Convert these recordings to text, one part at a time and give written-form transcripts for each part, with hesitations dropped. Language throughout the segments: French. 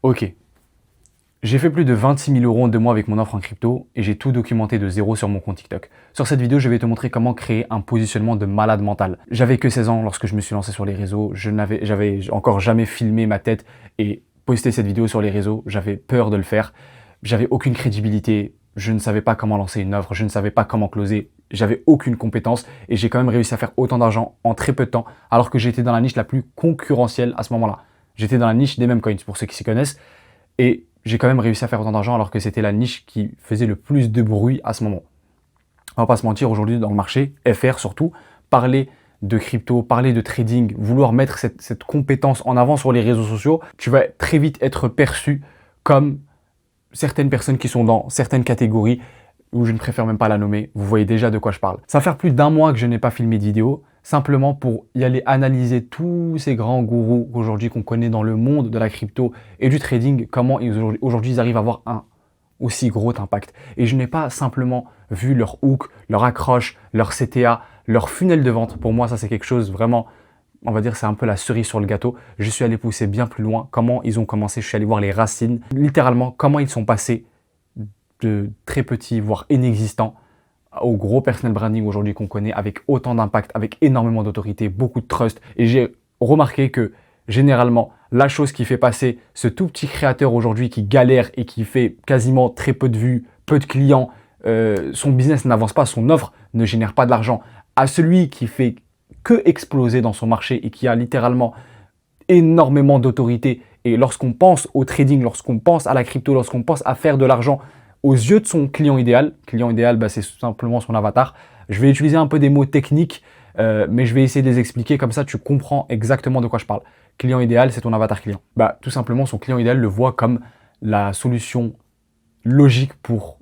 Ok, j'ai fait plus de 26 000 euros en 2 mois avec mon offre en crypto et j'ai tout documenté de zéro sur mon compte TikTok. Sur cette vidéo, je vais te montrer comment créer un positionnement de malade mental. J'avais que 16 ans lorsque je me suis lancé sur les réseaux, j'avais encore jamais filmé ma tête et posté cette vidéo sur les réseaux, j'avais peur de le faire, j'avais aucune crédibilité, je ne savais pas comment lancer une offre, je ne savais pas comment closer, j'avais aucune compétence et j'ai quand même réussi à faire autant d'argent en très peu de temps alors que j'étais dans la niche la plus concurrentielle à ce moment-là. J'étais dans la niche des meme coins pour ceux qui s'y connaissent et j'ai quand même réussi à faire autant d'argent alors que c'était la niche qui faisait le plus de bruit à ce moment. On va pas se mentir, aujourd'hui dans le marché, FR surtout, parler de crypto, parler de trading, vouloir mettre cette compétence en avant sur les réseaux sociaux, tu vas très vite être perçu comme certaines personnes qui sont dans certaines catégories où je ne préfère même pas la nommer, vous voyez déjà de quoi je parle. Ça va faire plus d'1 mois que je n'ai pas filmé de vidéo, simplement pour y aller analyser tous ces grands gourous aujourd'hui qu'on connaît dans le monde de la crypto et du trading, comment aujourd'hui ils arrivent à avoir un aussi gros impact. Et je n'ai pas simplement vu leur hook, leur accroche, leur CTA, leur funnel de vente. Pour moi, ça c'est quelque chose vraiment, on va dire, c'est un peu la cerise sur le gâteau. Je suis allé pousser bien plus loin. Comment ils ont commencé, je suis allé voir les racines. Littéralement, comment ils sont passés de très petits, voire inexistants, au gros personal branding aujourd'hui qu'on connaît, avec autant d'impact, avec énormément d'autorité, beaucoup de trust. Et j'ai remarqué que généralement, la chose qui fait passer ce tout petit créateur aujourd'hui qui galère et qui fait quasiment très peu de vues, peu de clients, son business n'avance pas, son offre ne génère pas de l'argent, à celui qui fait que exploser dans son marché et qui a littéralement énormément d'autorité. Et lorsqu'on pense au trading, lorsqu'on pense à la crypto, lorsqu'on pense à faire de l'argent aux yeux de son client idéal, c'est simplement son avatar. Je vais utiliser un peu des mots techniques, mais je vais essayer de les expliquer, comme ça tu comprends exactement de quoi je parle. Client idéal, c'est ton avatar client. Tout simplement, son client idéal le voit comme la solution logique pour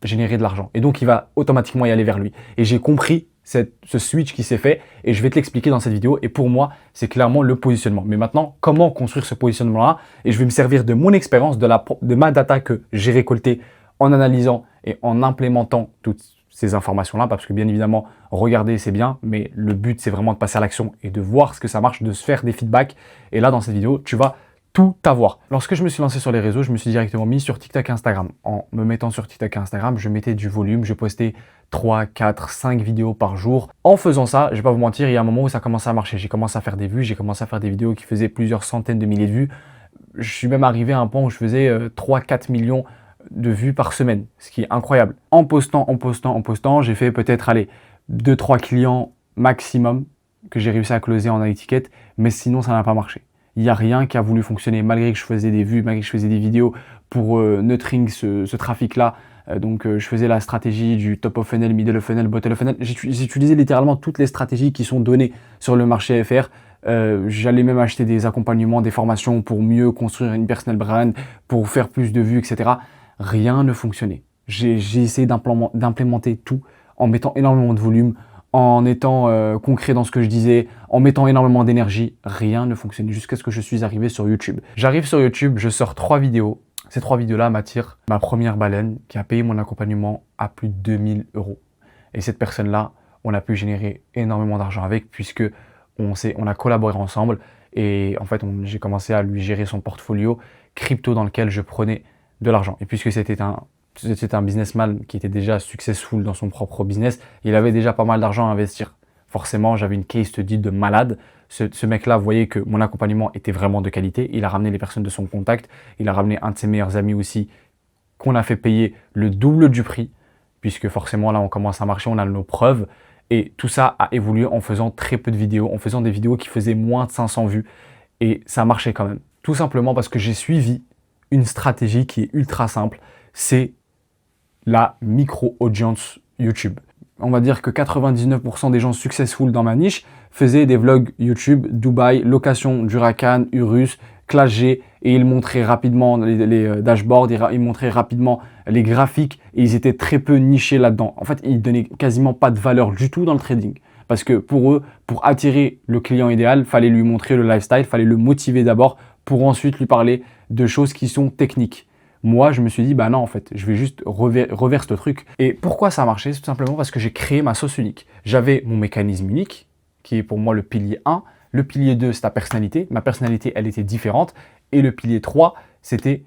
générer de l'argent. Et donc, il va automatiquement y aller vers lui. Et j'ai compris ce switch qui s'est fait et je vais te l'expliquer dans cette vidéo. Et pour moi, c'est clairement le positionnement. Mais maintenant, comment construire ce positionnement-là? Et je vais me servir de mon expérience, de ma data que j'ai récoltée en analysant et en implémentant toutes ces informations-là, parce que bien évidemment, regarder, c'est bien, mais le but, c'est vraiment de passer à l'action et de voir ce que ça marche, de se faire des feedbacks. Et là, dans cette vidéo, tu vas tout avoir. Lorsque je me suis lancé sur les réseaux, je me suis directement mis sur TikTok et Instagram. En me mettant sur TikTok et Instagram, je mettais du volume, je postais 3, 4, 5 vidéos par jour. En faisant ça, je vais pas vous mentir, il y a un moment où ça commençait à marcher. J'ai commencé à faire des vues, j'ai commencé à faire des vidéos qui faisaient plusieurs centaines de milliers de vues. Je suis même arrivé à un point où je faisais 3, 4 millions de vues par semaine, ce qui est incroyable. En postant, j'ai fait peut-être, allez, 2, 3 clients maximum que j'ai réussi à closer en étiquette, mais sinon ça n'a pas marché. Il n'y a rien qui a voulu fonctionner, malgré que je faisais des vues, malgré que je faisais des vidéos pour nurturing ce trafic-là. Je faisais la stratégie du top of funnel, middle of funnel, bottom of funnel. J'utilisais littéralement toutes les stratégies qui sont données sur le marché FR. J'allais même acheter des accompagnements, des formations pour mieux construire une personal brand, pour faire plus de vues, etc. Rien ne fonctionnait. J'ai essayé d'implémenter tout en mettant énormément de volume, en étant concret dans ce que je disais, en mettant énormément d'énergie. Rien ne fonctionnait jusqu'à ce que je suis arrivé sur YouTube. J'arrive sur YouTube, je sors 3 vidéos. Ces 3 vidéos-là m'attirent ma première baleine qui a payé mon accompagnement à plus de 2000 euros. Et cette personne-là, on a pu générer énormément d'argent avec puisque on a collaboré ensemble. Et en fait, j'ai commencé à lui gérer son portfolio crypto dans lequel je prenais de l'argent. Et puisque c'était un businessman qui était déjà successful dans son propre business, il avait déjà pas mal d'argent à investir. Forcément, j'avais une case study de malade. Ce mec-là voyait que mon accompagnement était vraiment de qualité. Il a ramené les personnes de son contact. Il a ramené un de ses meilleurs amis aussi qu'on a fait payer le double du prix, puisque forcément là on commence à marcher, on a nos preuves. Et tout ça a évolué en faisant très peu de vidéos, en faisant des vidéos qui faisaient moins de 500 vues. Et ça marchait quand même. Tout simplement parce que j'ai suivi une stratégie qui est ultra simple, c'est la micro-audience YouTube. On va dire que 99% des gens successful dans ma niche faisaient des vlogs YouTube, Dubaï, location d'Huracan, Urus, Classe G, et ils montraient rapidement les dashboards, ils montraient rapidement les graphiques, et ils étaient très peu nichés là-dedans. En fait, ils donnaient quasiment pas de valeur du tout dans le trading. Parce que pour eux, pour attirer le client idéal, fallait lui montrer le lifestyle, fallait le motiver d'abord pour ensuite lui parler de choses qui sont techniques. Moi, je me suis dit, bah non, en fait, je vais juste reverse le truc. Et pourquoi ça a marché? C'est tout simplement parce que j'ai créé ma sauce unique. J'avais mon mécanisme unique, qui est pour moi le pilier 1. Le pilier 2, c'est ta personnalité. Ma personnalité, elle était différente. Et le pilier 3, c'était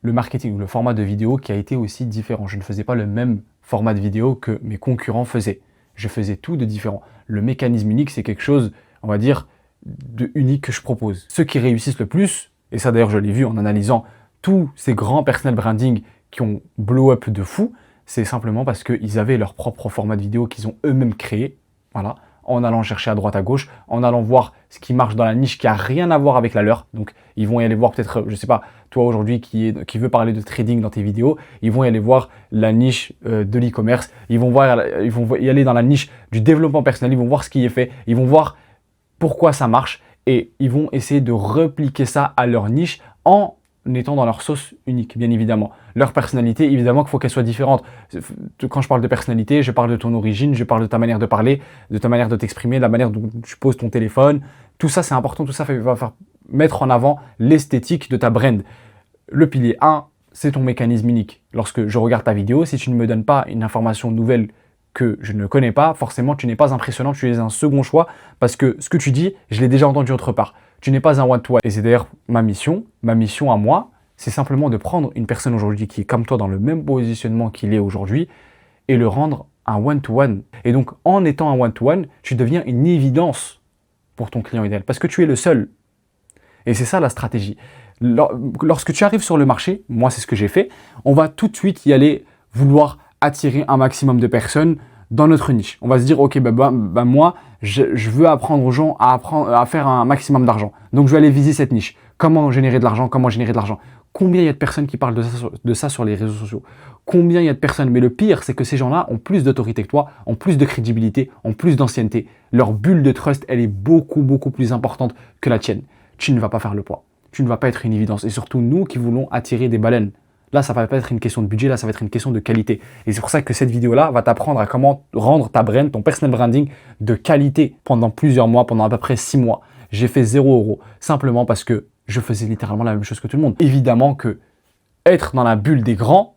le marketing, le format de vidéo qui a été aussi différent. Je ne faisais pas le même format de vidéo que mes concurrents faisaient. Je faisais tout de différent. Le mécanisme unique, c'est quelque chose, on va dire, de unique que je propose. Ceux qui réussissent le plus, et ça d'ailleurs je l'ai vu en analysant tous ces grands personal branding qui ont blow up de fou, c'est simplement parce qu'ils avaient leur propre format de vidéo qu'ils ont eux-mêmes créé, voilà, en allant chercher à droite à gauche, en allant voir ce qui marche dans la niche qui a rien à voir avec la leur. Donc ils vont y aller voir peut-être, je sais pas, toi aujourd'hui qui veut parler de trading dans tes vidéos, ils vont y aller voir la niche de l'e-commerce, ils vont y aller dans la niche du développement personnel, ils vont voir ce qui est fait, ils vont voir pourquoi ça marche et ils vont essayer de repliquer ça à leur niche en étant dans leur sauce unique, bien évidemment. Leur personnalité, évidemment qu'il faut qu'elle soit différente. Quand je parle de personnalité, je parle de ton origine, je parle de ta manière de parler, de ta manière de t'exprimer, de la manière dont tu poses ton téléphone. Tout ça, c'est important, tout ça va faire mettre en avant l'esthétique de ta brand. Le pilier 1, c'est ton mécanisme unique. Lorsque je regarde ta vidéo, si tu ne me donnes pas une information nouvelle que je ne connais pas, forcément, tu n'es pas impressionnant, tu es un second choix parce que ce que tu dis, je l'ai déjà entendu autre part. Tu n'es pas un one-to-one. Et c'est d'ailleurs ma mission à moi, c'est simplement de prendre une personne aujourd'hui qui est comme toi dans le même positionnement qu'il est aujourd'hui et le rendre un one-to-one. Et donc, en étant un one-to-one, tu deviens une évidence pour ton client idéal parce que tu es le seul. Et c'est ça la stratégie. Lorsque tu arrives sur le marché, moi c'est ce que j'ai fait, on va tout de suite y aller vouloir attirer un maximum de personnes dans notre niche. On va se dire, ok, moi, je veux apprendre aux gens à faire un maximum d'argent. Donc, je vais aller viser cette niche. Comment générer de l'argent? Comment générer de l'argent? Combien il y a de personnes qui parlent de ça sur les réseaux sociaux? Combien il y a de personnes? Mais le pire, c'est que ces gens-là ont plus d'autorité que toi, ont plus de crédibilité, ont plus d'ancienneté. Leur bulle de trust, elle est beaucoup, beaucoup plus importante que la tienne. Tu ne vas pas faire le poids. Tu ne vas pas être une évidence. Et surtout, nous qui voulons attirer des baleines. Là, ça va pas être une question de budget, là, ça va être une question de qualité. Et c'est pour ça que cette vidéo-là va t'apprendre à comment rendre ta brand, ton personal branding de qualité pendant plusieurs mois, pendant à peu près 6 mois. J'ai fait 0 €, simplement parce que je faisais littéralement la même chose que tout le monde. Évidemment que être dans la bulle des grands,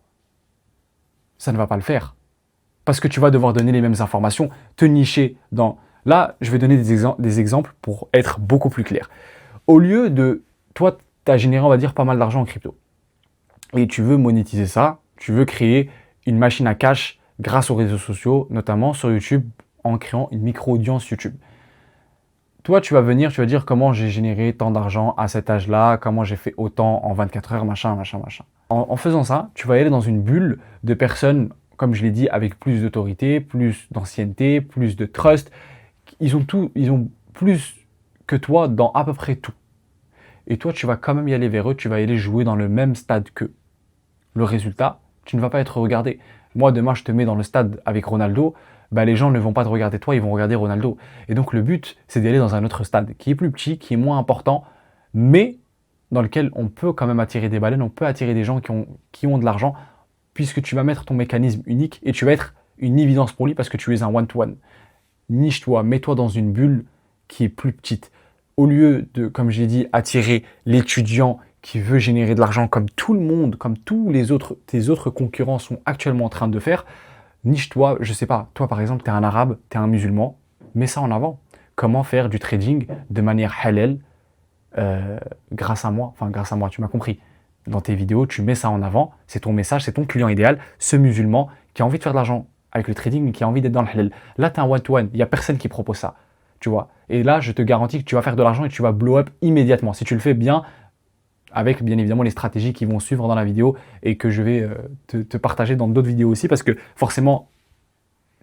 ça ne va pas le faire. Parce que tu vas devoir donner les mêmes informations, te nicher dans... Là, je vais donner des exemples pour être beaucoup plus clair. Au lieu de... Toi, tu as généré, on va dire, pas mal d'argent en crypto. Et tu veux monétiser ça, tu veux créer une machine à cash grâce aux réseaux sociaux, notamment sur YouTube, en créant une micro-audience YouTube. Toi, tu vas venir, tu vas dire comment j'ai généré tant d'argent à cet âge-là, comment j'ai fait autant en 24 heures, machin. En faisant ça, tu vas aller dans une bulle de personnes, comme je l'ai dit, avec plus d'autorité, plus d'ancienneté, plus de trust. Ils ont plus que toi dans à peu près tout. Et toi, tu vas quand même y aller vers eux, tu vas y aller jouer dans le même stade qu'eux. Le résultat, tu ne vas pas être regardé. Moi, demain, je te mets dans le stade avec Ronaldo, les gens ne vont pas te regarder toi, ils vont regarder Ronaldo. Et donc, le but, c'est d'aller dans un autre stade qui est plus petit, qui est moins important, mais dans lequel on peut quand même attirer des baleines, on peut attirer des gens qui ont de l'argent, puisque tu vas mettre ton mécanisme unique et tu vas être une évidence pour lui parce que tu es un one-to-one. Niche-toi, mets-toi dans une bulle qui est plus petite. Au lieu de, comme j'ai dit, attirer l'étudiant qui veut générer de l'argent comme tout le monde, comme tous tes autres concurrents sont actuellement en train de faire, niche-toi, je sais pas, toi par exemple, tu es un arabe, tu es un musulman, mets ça en avant. Comment faire du trading de manière halal grâce à moi, tu m'as compris. Dans tes vidéos, tu mets ça en avant, c'est ton message, c'est ton client idéal, ce musulman qui a envie de faire de l'argent avec le trading, mais qui a envie d'être dans le halal. Là, tu es un one-to-one, il n'y a personne qui propose ça. Tu vois. Et là, je te garantis que tu vas faire de l'argent et tu vas blow up immédiatement. Si tu le fais bien, avec bien évidemment les stratégies qui vont suivre dans la vidéo et que je vais te partager dans d'autres vidéos aussi, parce que forcément,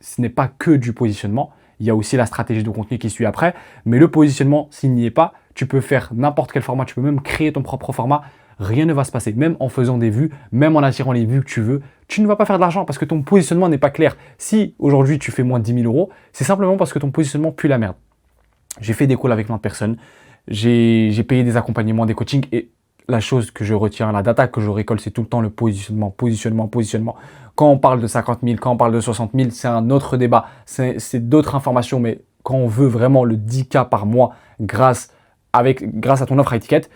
ce n'est pas que du positionnement. Il y a aussi la stratégie de contenu qui suit après. Mais le positionnement, s'il n'y est pas, tu peux faire n'importe quel format. Tu peux même créer ton propre format. Rien ne va se passer. Même en faisant des vues, même en attirant les vues que tu veux, tu ne vas pas faire de l'argent parce que ton positionnement n'est pas clair. Si aujourd'hui tu fais moins de 10 000 €, c'est simplement parce que ton positionnement pue la merde. J'ai fait des calls avec plein de personnes, j'ai payé des accompagnements, des coachings et la chose que je retiens, la data que je récolte, c'est tout le temps le positionnement. Quand on parle de 50 000, quand on parle de 60 000, c'est un autre débat, c'est d'autres informations, mais quand on veut vraiment le 10K par mois grâce à ton offre à étiquette,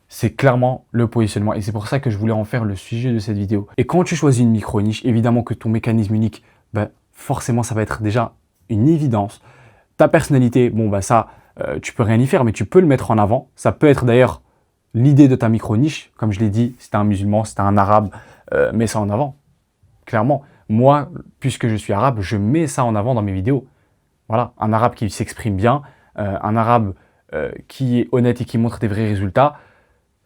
c'est clairement le positionnement. Et c'est pour ça que je voulais en faire le sujet de cette vidéo. Et quand tu choisis une micro-niche, évidemment que ton mécanisme unique, forcément, ça va être déjà une évidence. Ta personnalité, ça, tu peux rien y faire, mais tu peux le mettre en avant. Ça peut être d'ailleurs l'idée de ta micro-niche, comme je l'ai dit, si t'es un musulman, si t'es un arabe, mets ça en avant. Clairement, moi, puisque je suis arabe, je mets ça en avant dans mes vidéos. Voilà, un arabe qui s'exprime bien, un arabe qui est honnête et qui montre des vrais résultats,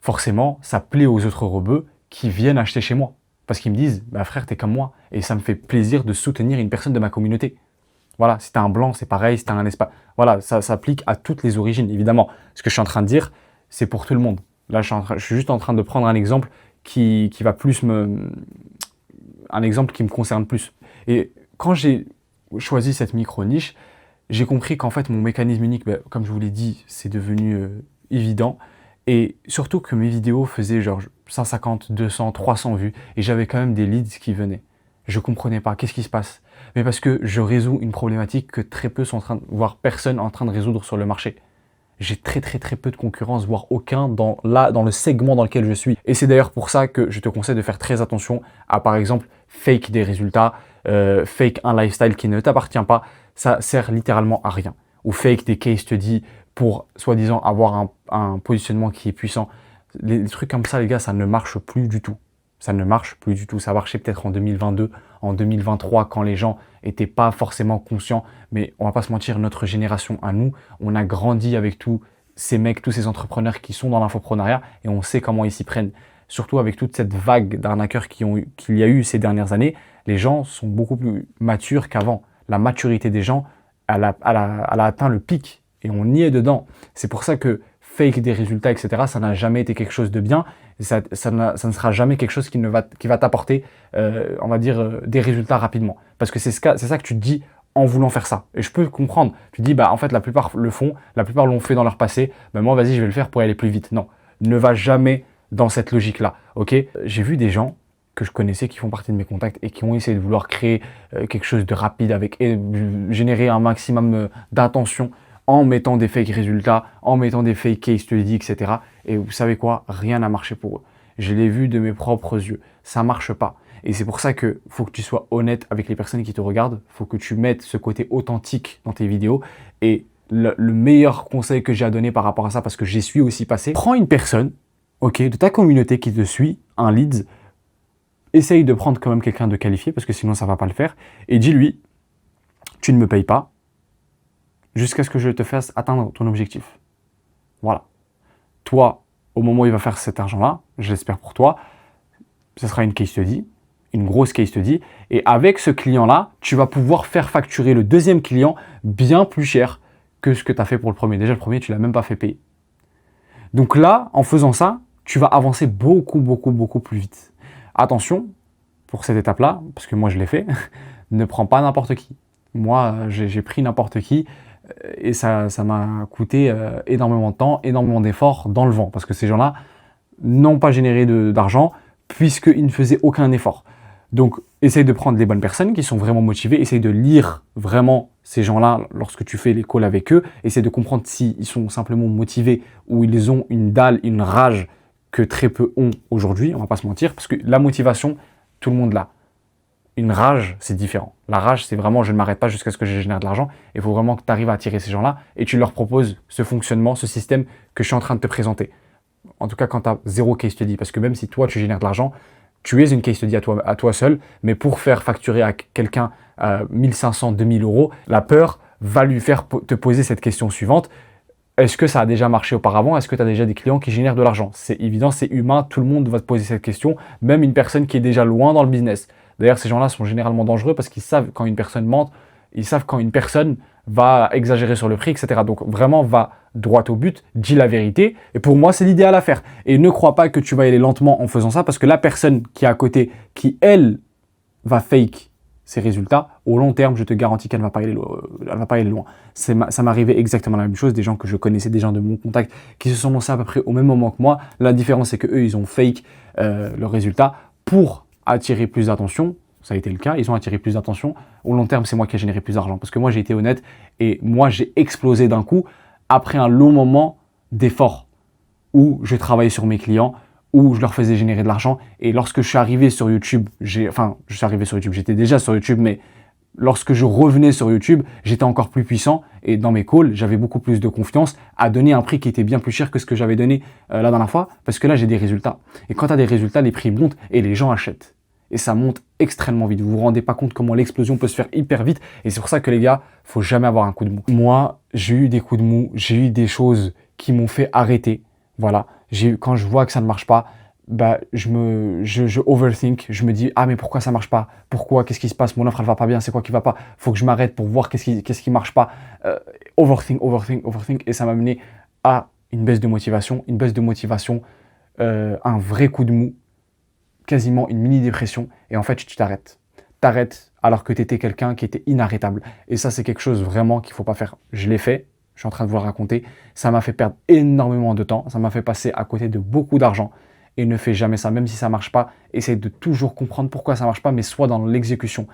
forcément, ça plaît aux autres rebeux qui viennent acheter chez moi. Parce qu'ils me disent, bah frère, t'es comme moi. Et ça me fait plaisir de soutenir une personne de ma communauté. Voilà, si t'es un blanc, c'est pareil, si t'es un espagnol. Voilà, ça s'applique à toutes les origines, évidemment. Ce que je suis en train de dire, c'est pour tout le monde. Là, je suis juste en train de prendre un exemple qui va plus un exemple qui me concerne plus. Et quand j'ai choisi cette micro-niche, j'ai compris qu'en fait, mon mécanisme unique, ben, comme je vous l'ai dit, c'est devenu évident. Et surtout que mes vidéos faisaient genre 150, 200, 300 vues. Et j'avais quand même des leads qui venaient. Je comprenais pas. Qu'est-ce qui se passe? Mais parce que je résous une problématique que très peu sont en train, voire personne en train de résoudre sur le marché. J'ai très peu de concurrence, voire aucun dans le segment dans lequel je suis. Et c'est d'ailleurs pour ça que je te conseille de faire très attention à, par exemple, fake des résultats, fake un lifestyle qui ne t'appartient pas. Ça sert littéralement à rien. Ou fake des case studies pour, soi-disant, avoir un positionnement qui est puissant. Les trucs comme ça, les gars, ça ne marche plus du tout. Ça ne marche plus du tout. Ça marchait peut-être en 2022, en 2023, quand les gens n'étaient pas forcément conscients. Mais on va pas se mentir, notre génération à nous, on a grandi avec tous ces mecs, tous ces entrepreneurs qui sont dans l'infoprenariat et on sait comment ils s'y prennent. Surtout avec toute cette vague d'arnaqueurs qu'il y a eu ces dernières années, les gens sont beaucoup plus matures qu'avant. La maturité des gens, elle a atteint le pic et on y est dedans. C'est pour ça que fake des résultats, etc., ça n'a jamais été quelque chose de bien. Ça ne sera jamais quelque chose qui va t'apporter, on va dire, des résultats rapidement. Parce que c'est ça que tu te dis en voulant faire ça. Et je peux comprendre. Tu te dis, bah en fait, la plupart le font, la plupart l'ont fait dans leur passé. Bah, moi, vas-y, je vais le faire pour aller plus vite. Non, ne va jamais dans cette logique-là. Ok? J'ai vu des gens que je connaissais qui font partie de mes contacts et qui ont essayé de vouloir créer quelque chose de rapide et générer un maximum d'attention en mettant des fake résultats, en mettant des fake case studies, etc. Et vous savez quoi? Rien n'a marché pour eux. Je l'ai vu de mes propres yeux. Ça marche pas. Et c'est pour ça que faut que tu sois honnête avec les personnes qui te regardent. Faut que tu mettes ce côté authentique dans tes vidéos. Et le meilleur conseil que j'ai à donner par rapport à ça, parce que j'y suis aussi passé, prends une personne, ok, de ta communauté qui te suit, un lead, essaye de prendre quand même quelqu'un de qualifié, parce que sinon ça va pas le faire, et dis-lui, tu ne me payes pas, jusqu'à ce que je te fasse atteindre ton objectif. Voilà. Toi, au moment où il va faire cet argent-là, je l'espère pour toi, ce sera une case study, une grosse case study, et avec ce client-là, tu vas pouvoir faire facturer le deuxième client bien plus cher que ce que tu as fait pour le premier. Déjà, le premier, tu ne l'as même pas fait payer. Donc là, en faisant ça, tu vas avancer beaucoup plus vite. Attention, pour cette étape-là, parce que moi je l'ai fait, ne prends pas n'importe qui. Moi, j'ai pris n'importe qui, et ça m'a coûté énormément de temps, énormément d'efforts dans le vent, parce que ces gens-là n'ont pas généré d'argent, puisqu'ils ne faisaient aucun effort. Donc, essaye de prendre les bonnes personnes qui sont vraiment motivées, essaye de lire vraiment ces gens-là lorsque tu fais les calls avec eux, essaye de comprendre s'ils sont simplement motivés ou ils ont une dalle, une rage que très peu ont aujourd'hui, on va pas se mentir, parce que la motivation, tout le monde l'a. Une rage, c'est différent. La rage, c'est vraiment je ne m'arrête pas jusqu'à ce que je génère de l'argent. Il faut vraiment que tu arrives à attirer ces gens-là et tu leur proposes ce fonctionnement, ce système que je suis en train de te présenter. En tout cas, quand tu as zéro case study, parce que même si toi, tu génères de l'argent, tu es une case study à toi seul, mais pour faire facturer à quelqu'un 1500, 2000 euros, la peur va lui faire te poser cette question suivante. Est-ce que ça a déjà marché auparavant? Est-ce que tu as déjà des clients qui génèrent de l'argent? C'est évident, c'est humain, tout le monde va te poser cette question, même une personne qui est déjà loin dans le business. D'ailleurs, ces gens-là sont généralement dangereux parce qu'ils savent quand une personne mente, ils savent quand une personne va exagérer sur le prix, etc. Donc vraiment, va droit au but, dis la vérité. Et pour moi, c'est l'idéal à faire. Et ne crois pas que tu vas y aller lentement en faisant ça parce que la personne qui est à côté, qui elle, va fake ses résultats, au long terme, je te garantis qu'elle ne va pas aller loin. Ça m'arrivait exactement la même chose, des gens que je connaissais, des gens de mon contact qui se sont lancés à peu près au même moment que moi. La différence, c'est qu'eux, ils ont fake leurs résultats pour attirer plus d'attention. Ça a été le cas, ils ont attiré plus d'attention. Au long terme, c'est moi qui ai généré plus d'argent parce que moi, j'ai été honnête et moi, j'ai explosé d'un coup après un long moment d'effort où je travaillais sur mes clients, où je leur faisais générer de l'argent. Et lorsque je suis arrivé sur YouTube, j'étais déjà sur YouTube, mais lorsque je revenais sur YouTube, j'étais encore plus puissant et dans mes calls, j'avais beaucoup plus de confiance à donner un prix qui était bien plus cher que ce que j'avais donné la dernière fois parce que là, j'ai des résultats. Et quand tu as des résultats, les prix montent et les gens achètent. Et ça monte extrêmement vite. Vous vous rendez pas compte comment l'explosion peut se faire hyper vite. Et c'est pour ça que les gars, faut jamais avoir un coup de mou. Moi, j'ai eu des coups de mou, j'ai eu des choses qui m'ont fait arrêter. Voilà. Quand je vois que ça ne marche pas, bah, je overthink, je me dis, ah, mais pourquoi ça marche pas? Pourquoi? Qu'est-ce qui se passe? Mon offre, elle va pas bien, c'est quoi qui va pas? Faut que je m'arrête pour voir qu'est-ce qui marche pas. Overthink. Et ça m'a mené à une baisse de motivation, un vrai coup de mou, quasiment une mini-dépression. Et en fait, tu t'arrêtes. T'arrêtes alors que tu étais quelqu'un qui était inarrêtable. Et ça, c'est quelque chose vraiment qu'il faut pas faire. Je l'ai fait, je suis en train de vous le raconter. Ça m'a fait perdre énormément de temps, ça m'a fait passer à côté de beaucoup d'argent. Et ne fais jamais ça, même si ça marche pas. Essaye de toujours comprendre pourquoi ça marche pas, mais sois dans l'exécution.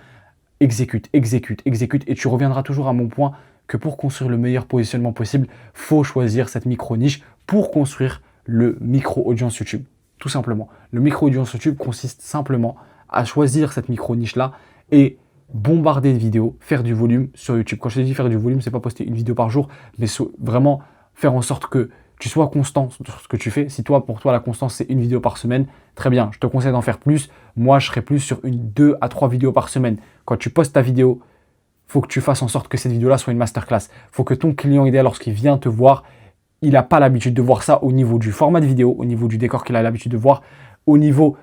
Exécute. Et tu reviendras toujours à mon point que pour construire le meilleur positionnement possible, faut choisir cette micro-niche pour construire le micro-audience YouTube. Tout simplement. Le micro-audience YouTube consiste simplement à choisir cette micro-niche-là et bombarder de vidéos, faire du volume sur YouTube. Quand je te dis faire du volume, c'est pas poster une vidéo par jour, mais vraiment faire en sorte que tu sois constant sur ce que tu fais. Si pour toi, la constance, c'est une vidéo par semaine, très bien, je te conseille d'en faire plus. Moi, je serai plus sur 2 à 3 vidéos par semaine. Quand tu postes ta vidéo, il faut que tu fasses en sorte que cette vidéo-là soit une masterclass. Il faut que ton client idéal, lorsqu'il vient te voir, il n'a pas l'habitude de voir ça au niveau du format de vidéo, au niveau du décor qu'il a l'habitude de voir, au niveau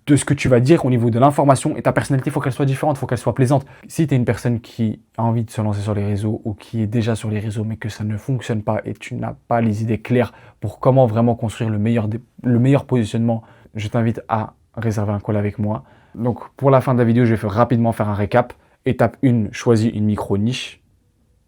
de ce que tu vas dire, au niveau de l'information. Et ta personnalité, il faut qu'elle soit différente, il faut qu'elle soit plaisante. Si tu es une personne qui a envie de se lancer sur les réseaux ou qui est déjà sur les réseaux mais que ça ne fonctionne pas et tu n'as pas les idées claires pour comment vraiment construire le meilleur positionnement, je t'invite à réserver un call avec moi. Donc pour la fin de la vidéo, je vais rapidement faire un récap. Étape 1, choisis une micro-niche.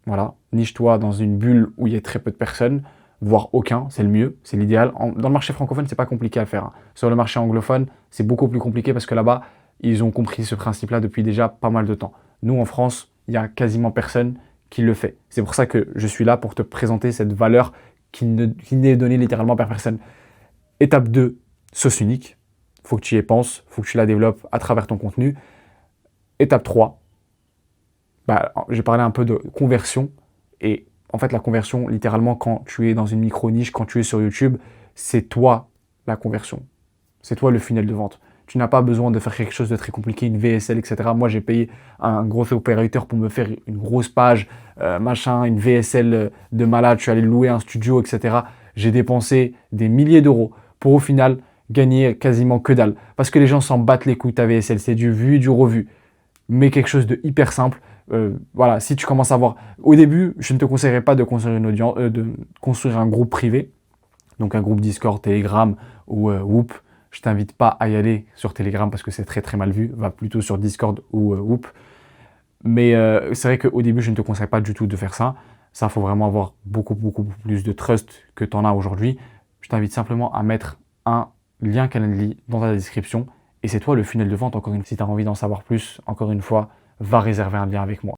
Voilà, niche-toi dans une bulle où il y a très peu de personnes, voire aucun, c'est le mieux, c'est l'idéal. Dans le marché francophone, c'est pas compliqué à faire. Sur le marché anglophone, c'est beaucoup plus compliqué parce que là-bas, ils ont compris ce principe-là depuis déjà pas mal de temps. Nous, en France, il y a quasiment personne qui le fait. C'est pour ça que je suis là pour te présenter cette valeur qui n'est donnée littéralement par personne. Étape 2, sauce unique. Il faut que tu y penses, il faut que tu la développes à travers ton contenu. Étape 3, j'ai parlé un peu de conversion. Et en fait, la conversion, littéralement, quand tu es dans une micro-niche, quand tu es sur YouTube, c'est toi la conversion. C'est toi le funnel de vente. Tu n'as pas besoin de faire quelque chose de très compliqué, une VSL, etc. Moi, j'ai payé un gros opérateur pour me faire une grosse page, une VSL de malade. Je suis allé louer un studio, etc. J'ai dépensé des milliers d'euros pour au final gagner quasiment que dalle. Parce que les gens s'en battent les couilles, ta VSL. C'est du vu, du revu. Mais quelque chose de hyper simple. Voilà, si tu commences à voir... Au début, je ne te conseillerais pas de construire une audience, de construire un groupe privé, donc un groupe Discord, Telegram ou Whoop. Je ne t'invite pas à y aller sur Telegram parce que c'est très très mal vu. Va plutôt sur Discord ou Whoop. Mais c'est vrai qu'au début, je ne te conseille pas du tout de faire ça. Ça, il faut vraiment avoir beaucoup plus de trust que tu en as aujourd'hui. Je t'invite simplement à mettre un lien Calendly dans ta description. Et c'est toi le funnel de vente, encore une fois. Si tu as envie d'en savoir plus, encore une fois, va réserver un lien avec moi.